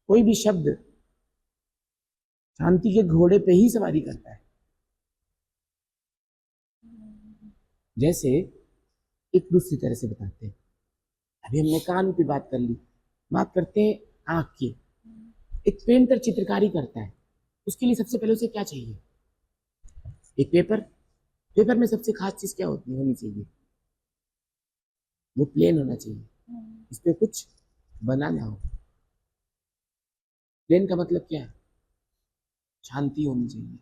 कोई भी शब्द शांति के घोड़े पे ही सवारी करता है। जैसे एक दूसरी तरह से बताते हैं, अभी हमने कान की बात कर ली, बात करते हैं आंख की। एक पेंटर चित्रकारी करता है, उसके लिए सबसे पहले उसे क्या चाहिए? एक पेपर। पेपर में सबसे खास चीज क्या होनी चाहिए? वो प्लेन होना चाहिए, इस पे कुछ बनाना हो। प्लेन का मतलब क्या है? शांति होनी चाहिए,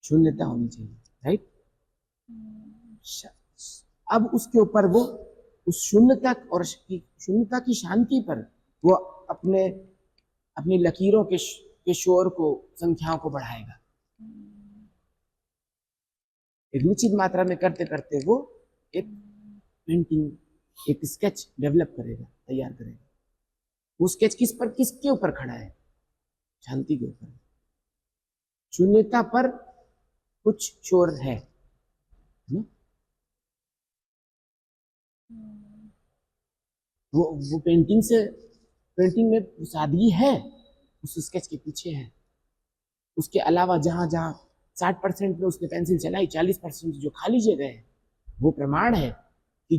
शून्यता होनी चाहिए, राइट। अब उसके ऊपर वो उस शून्यता और शून्यता की शांति पर वो अपने अपनी लकीरों के शोर को, संख्याओं को बढ़ाएगा। एक निश्चित मात्रा में करते करते वो एक पेंटिंग, एक स्केच डेवलप करेगा, तैयार करेगा। वो स्केच किसके ऊपर खड़ा है? शांति के ऊपर। शून्यता पर कुछ शोर है ना? वो पेंटिंग में सादगी है, उस स्केच के पीछे है। उसके अलावा जहां जहां 60% में उसने पेंसिल चलाई, 40% जो खाली जगह है, वो प्रमाण है कि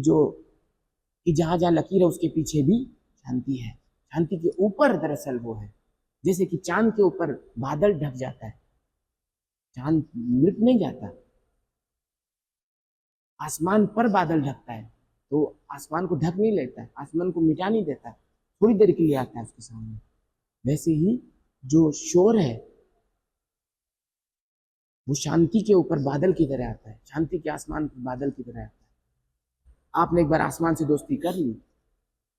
जहां जहां लकीर है उसके पीछे भी शांति है। शांति के ऊपर दरअसल वो है, जैसे कि चांद के ऊपर बादल ढक जाता है, चांद मिट नहीं जाता। आसमान पर बादल ढकता है तो आसमान को ढक नहीं लेता है, आसमान को मिटा नहीं देता, थोड़ी देर के लिए आता है उसके सामने। वैसे ही जो शोर है वो शांति के ऊपर बादल की तरह आता है, शांति के आसमान पर बादल की तरह आता है। आपने एक बार आसमान से दोस्ती कर ली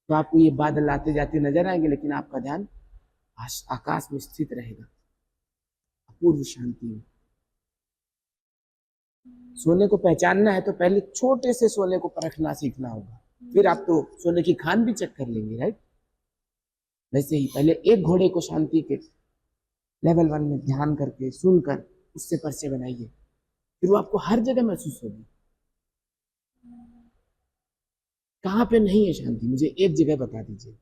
तो आपको ये बादल आते जाते नजर आएंगे, लेकिन आपका ध्यान आकाश में स्थित रहेगा, अपूर्व शांति में। सोने को पहचानना है तो पहले छोटे से सोने को परखना सीखना होगा, फिर आप तो सोने की खान भी चेक कर लेंगे, राइट। वैसे ही पहले एक घोड़े को शांति के लेवल 1 में ध्यान करके सुनकर उससे परिचय बनाइए, फिर वो आपको हर जगह महसूस होगी। कहाँ पे नहीं है शांति? मुझे एक जगह बता दीजिए।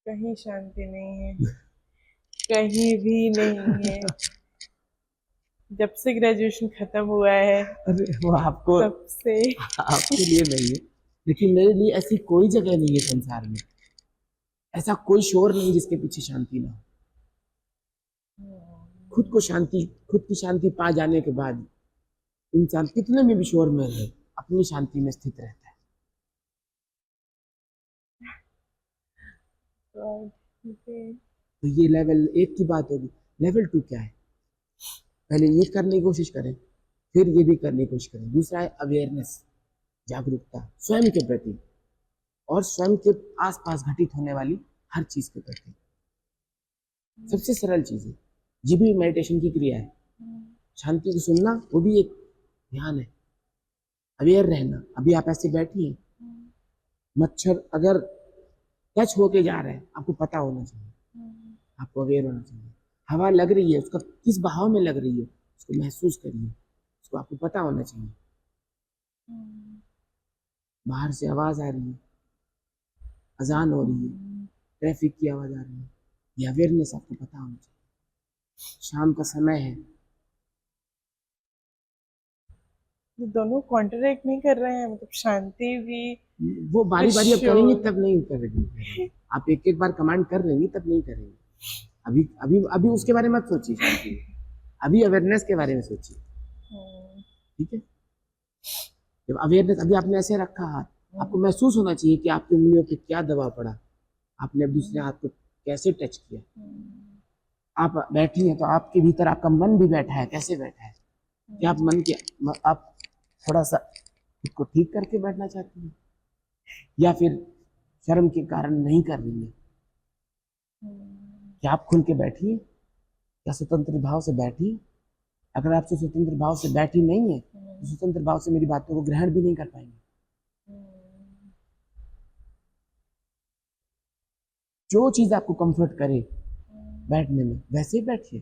कहीं शांति नहीं है, कहीं भी नहीं है। जब से ग्रेजुएशन खत्म हुआ है अरे वो तब से आपके लिए नहीं है, लेकिन मेरे लिए ऐसी कोई जगह नहीं है संसार में, ऐसा कोई शोर नहीं जिसके पीछे शांति ना हो। खुद की शांति पा जाने के बाद इंसान कितने में भी शोर में रहे, अपनी शांति में स्थित रहता है। तो ये लेवल 1 की बात होगी। लेवल 2 क्या है? पहले ये करने की कोशिश करें, फिर ये भी करने की कोशिश करें। दूसरा है अवेयरनेस, जागरूकता स्वयं के प्रति और स्वयं के आसपास घटित होने वाली हर चीज के प्रति। सबसे सरल चीज है, ये भी मेडिटेशन की क्रिया है। शांति को सुनना वो भी एक ध्यान है। अवेयर रहना, अभी आप ऐसे बैठी हैं, मच्छर अगर टच होके जा रहा है, आपको पता होना चाहिए, आपको अवेयर होना चाहिए। हवा लग रही है, उसका किस बहाव में लग रही है उसको महसूस करिए, उसको आपको पता होना चाहिए। बाहर से आवाज आ रही है, अजान हो रही है, ट्रैफिक की आवाज आ रही है, ये अवेयरनेस आपको पता होना चाहिए। शाम का समय है, दोनों कॉन्ट्रैक्ट नहीं कर रहे हैं, मतलब शांति भी वो बारी बारी अब करेंगे, शोर। तब नहीं करेंगे। आप एक एक बार कमांड कर लेंगे तब नहीं करेंगे। अभी अभी अभी उसके बारे में मत सोचिए शांति, अभी अवेयरनेस के बारे में सोचिए, ठीक है। जब अवेयरनेस, अभी आपने ऐसे रखा हाथ, आपको महसूस होना चाहिए कि आपकी उंगलियों पे क्या दबाव पड़ा, आपने अब दूसरे हाथ को कैसे टच किया। आप बैठी हैं तो आपके भीतर आपका मन भी बैठा है, कैसे बैठा है? क्या आप आप थोड़ा सा खुद को ठीक करके बैठना चाहती हैं, या फिर शर्म के कारण नहीं कर रही है? क्या आप खुल के बैठी, या स्वतंत्र भाव से बैठी? अगर आप स्वतंत्र भाव से बैठी नहीं है तो स्वतंत्र भाव से मेरी बातों को ग्रहण भी नहीं कर पाएंगे। जो चीज आपको कंफर्ट करे बैठने में, वैसे ही बैठिए,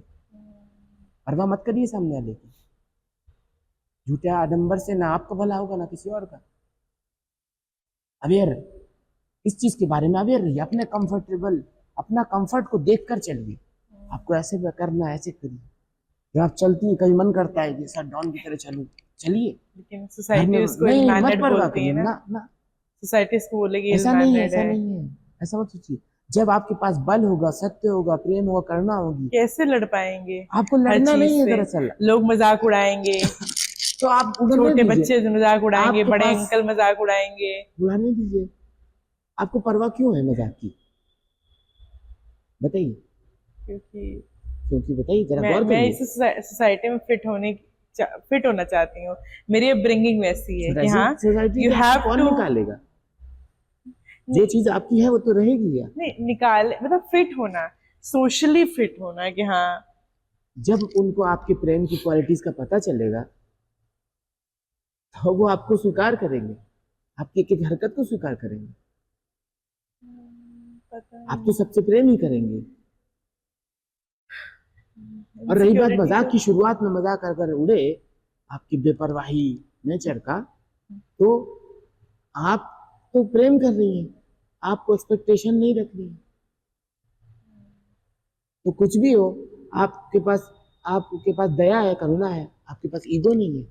परवाह मत करिए सामने वाले की। झूठे आडंबर से ना आपका भला होगा ना किसी और का। अवेयर इस चीज के बारे में अवेयर रहिए, अपना कंफर्ट को देख कर चलिए। आपको ऐसे करना है, ऐसे करिए। जब आप चलती है, कभी मन करता है कि सर डॉन की तरह चलूं, चलिए। लेकिन घर सोसाइटी में उसको इल नहीं, मत मैनर्ड परवाह बोलती करिए है ना, ना ना। सोसाइटी इसको बोलेगी इल ऐसा नहीं है, मैनर्ड ऐसा है। नहीं है, ऐसा मत सोचिए। जब आपके पास बल होगा, सत्य होगा, प्रेम होगा, करुणा होगी, कैसे लड़ पाएंगे आपको हर लड़ना चीज नहीं है से? दरअसल। लोग मजाक उड़ाएंगे, तो आप उड़ने छोटे दीजिए, बच्चे मजाक उड़ाएंगे, आपके बड़े पास अंकल मजाक उड़ाएंगे। उड़ाने दीजिए। आपको परवाह क्यों है मजाक की, बताइए। क्योंकि क्योंकि बताइए, जरा गौर मैं करिए। इस सोसाइटी में फिट होना चाहती हूँ। मेरी अपब्रिंगिंग वैसी है कि हाँ, सोसाइटी यू से आपको हैव कौन टू। निकालेगा? जो चीज आपकी है वो तो रहेगी यार। नहीं निकाल, मतलब फिट होना, सोशली फिट होना कि हाँ। जब उनको आपके प्रेम की क्वालिटीज का पता चलेगा, तो वो आपको स्वीकार करेंगे, आपकी एक एक हरकत को स्वीकार करेंगे, पता आपको नहीं, सबसे प्रेम ही करेंगे। और रही बात इनसिक्योरिटी मजाक तो। की, शुरुआत में मजाक कर कर उड़े आपकी बेपरवाही नेचर का, तो आप तो प्रेम कर रही हैं, आपको एक्सपेक्टेशन नहीं रख रही हैं। तो कुछ भी हो, आपके पास दया है, करुणा है, आपके पास ईगो नहीं है।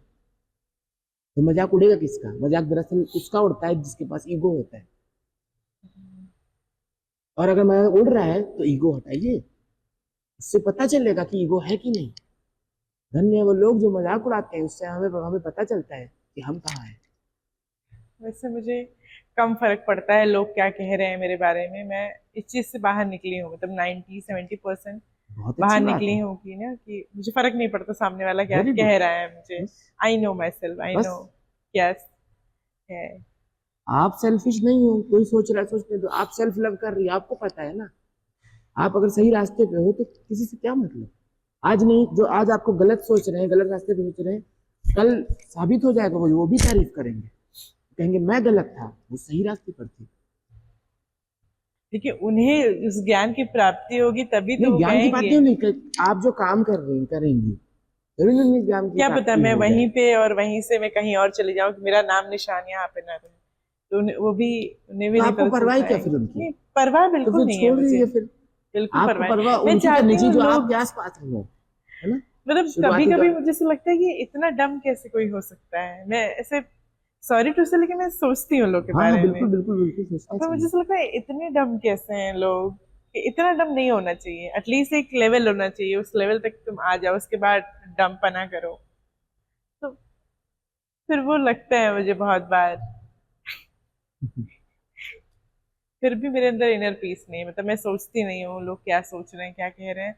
तो मजाक उड़ेगा किसका? मजाक दरअसल उसका उड़ता है जिसके पास ईगो होता है। और अगर मजाक उड़ रहा है तो ईगो हटाइए, उससे पता चलेगा कि ईगो है कि नहीं। धन्य है वो लोग जो मजाक उड़ाते हैं, उससे हमें हमें पता चलता है कि हम कहाँ हैं। वैसे मुझे कम फर्क पड़ता है लोग क्या कह रहे हैं मेरे बारे में। मैं इस चीज से बाहर निकली हूँ, मतलब 90-70% बहुत बाहर अच्छी बात निकली है। हूँ कि ना, कि मुझे फर्क नहीं पड़ता सामने वाला क्या वेरी गुड। कह रहा है मुझे। बस आई नो माई सेल्फ, आई बस नो क्या है। आप सेल्फिश नहीं हो, कोई सोच रहा है सोचने दो। आप सेल्फ लव कर रही है, आपको पता है ना। आप अगर सही रास्ते पे हो तो किसी से क्या मतलब। आज नहीं, जो आज आपको गलत सोच रहे हैं, गलत रास्ते पे सोच रहे हैं, कल साबित हो जाएगा, वो भी तारीफ करेंगे, कहेंगे मैं गलत था, वो सही रास्ते पर थे। देखिए उन्हें उस ज्ञान की प्राप्ति होगी तभी तो नहीं, वो ज्ञान की बात कहेंगे। नहीं होगी, आप जो काम कर रही हैं करेंगी, जरूरी नहीं ज्ञान की क्या पता प्राप्ति मैं हो वहीं जाए। पे और वहीं से मैं कहीं और चली जाऊं कि मेरा नाम निशान यहाँ पे ना रहे, तो वो भी, उन्हें भी तो नहीं आपको पता चल परवाह क्या फिर पाएगा। उनकी? नहीं परवाह तो बिल्कुल फिर नहीं है छोड़ मुझे, दीजिए फिर। बिल्कुल आपको परवाह परवाह नहीं। मैं उनकी करनी चाहती चाहिए हूँ जो लोग, आपके आसपास हो, है ना। मतलब कभी शुरुआती कभी दौर। मुझे ऐसा लगता है कि इतना डम कैसे कोई हो सकता है। मैं ऐसे, सॉरी टू से, लेकिन मैं सोचती हूँ लोग के हाँ हाँ, बारे में। बिल्कुल बिल्कुल बिल्कुल सोचना और फिर मुझे चाहिए। ऐसा लगता है इतने डम कैसे हैं लोग, कि इतना डम नहीं होना चाहिए। एटलीस्ट एक लेवल होना चाहिए, उस लेवल तक तुम आ जाओ, उसके बाद डम पना करो। तो फिर वो लगता है मुझे बहुत बार। फिर भी मेरे अंदर इनर पीस नहीं है, मतलब मैं सोचती नहीं हूँ लोग क्या सोच रहे हैं, क्या कह रहे हैं।